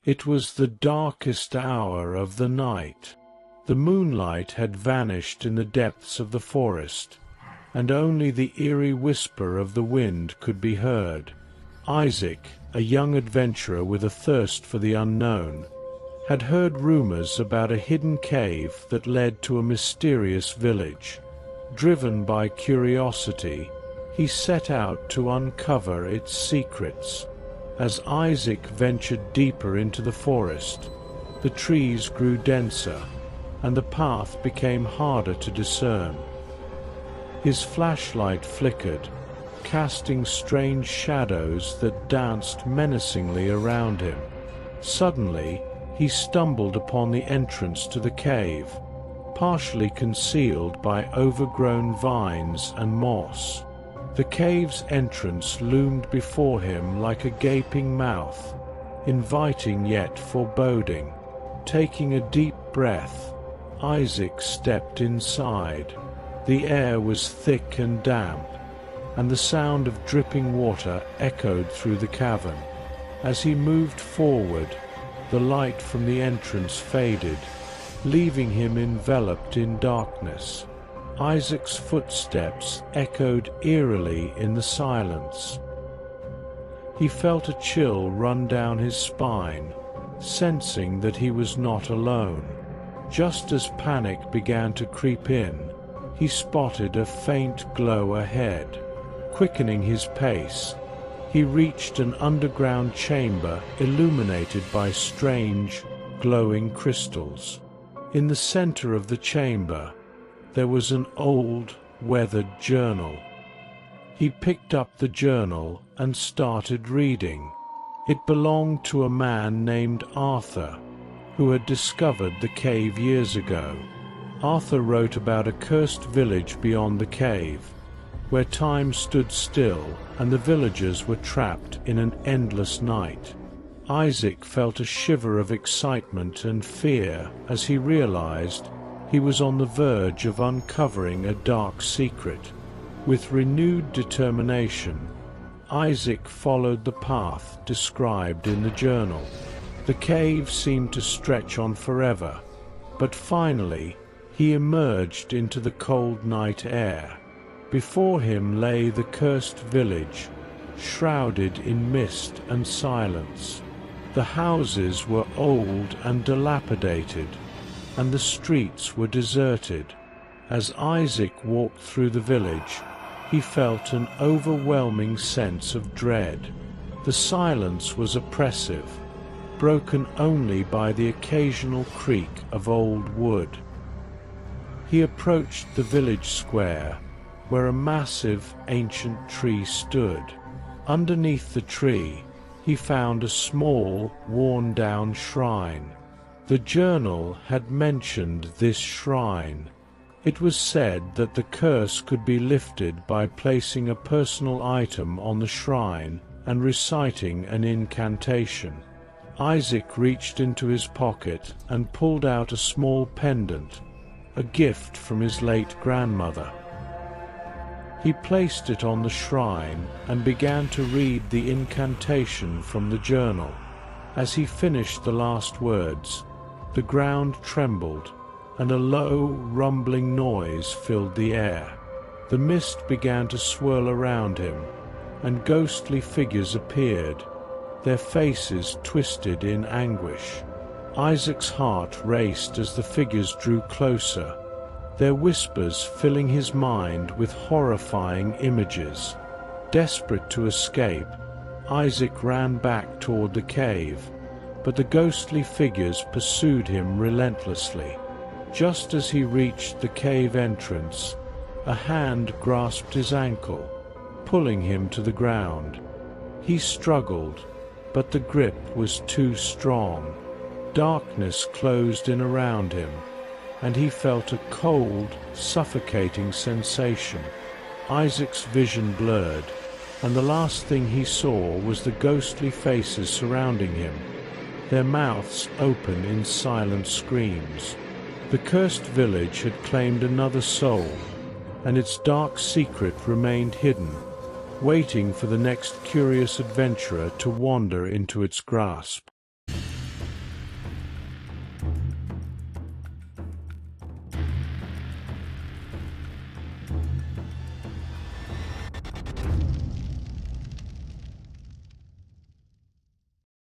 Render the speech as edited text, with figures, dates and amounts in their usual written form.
It was the darkest hour of the night. The moonlight had vanished in the depths of the forest, and only the eerie whisper of the wind could be heard. Isaac, a young adventurer with a thirst for the unknown, had heard rumors about a hidden cave that led to a mysterious village. Driven by curiosity, he set out to uncover its secrets. As Isaac ventured deeper into the forest, the trees grew denser, and the path became harder to discern. His flashlight flickered, casting strange shadows that danced menacingly around him. Suddenly, he stumbled upon the entrance to the cave, partially concealed by overgrown vines and moss. The cave's entrance loomed before him like a gaping mouth, inviting yet foreboding. Taking a deep breath, Isaac stepped inside. The air was thick and damp, and the sound of dripping water echoed through the cavern. As he moved forward, the light from the entrance faded, leaving him enveloped in darkness. Isaac's footsteps echoed eerily in the silence. He felt a chill run down his spine, sensing that he was not alone. Just as panic began to creep in, he spotted a faint glow ahead. Quickening his pace, he reached an underground chamber illuminated by strange, glowing crystals. In the center of the chamber, there was an old, weathered journal. He picked up the journal and started reading. It belonged to a man named Arthur, who had discovered the cave years ago. Arthur wrote about a cursed village beyond the cave, where time stood still and the villagers were trapped in an endless night. Isaac felt a shiver of excitement and fear as he realized he was on the verge of uncovering a dark secret. With renewed determination, Isaac followed the path described in the journal. The cave seemed to stretch on forever, but finally he emerged into the cold night air. Before him lay the cursed village, shrouded in mist and silence. The houses were old and dilapidated, and the streets were deserted. As Isaac walked through the village, he felt an overwhelming sense of dread. The silence was oppressive, broken only by the occasional creak of old wood. He approached the village square, where a massive, ancient tree stood. Underneath the tree, he found a small, worn-down shrine. The journal had mentioned this shrine. It was said that the curse could be lifted by placing a personal item on the shrine and reciting an incantation. Isaac reached into his pocket and pulled out a small pendant, a gift from his late grandmother. He placed it on the shrine and began to read the incantation from the journal. As he finished the last words, the ground trembled, and a low, rumbling noise filled the air. The mist began to swirl around him, and ghostly figures appeared, their faces twisted in anguish. Isaac's heart raced as the figures drew closer, their whispers filling his mind with horrifying images. Desperate to escape, Isaac ran back toward the cave, but the ghostly figures pursued him relentlessly. Just as he reached the cave entrance, a hand grasped his ankle, pulling him to the ground. He struggled, but the grip was too strong. Darkness closed in around him, and he felt a cold, suffocating sensation. Isaac's vision blurred, and the last thing he saw was the ghostly faces surrounding him, their mouths open in silent screams. The cursed village had claimed another soul, and its dark secret remained hidden, waiting for the next curious adventurer to wander into its grasp.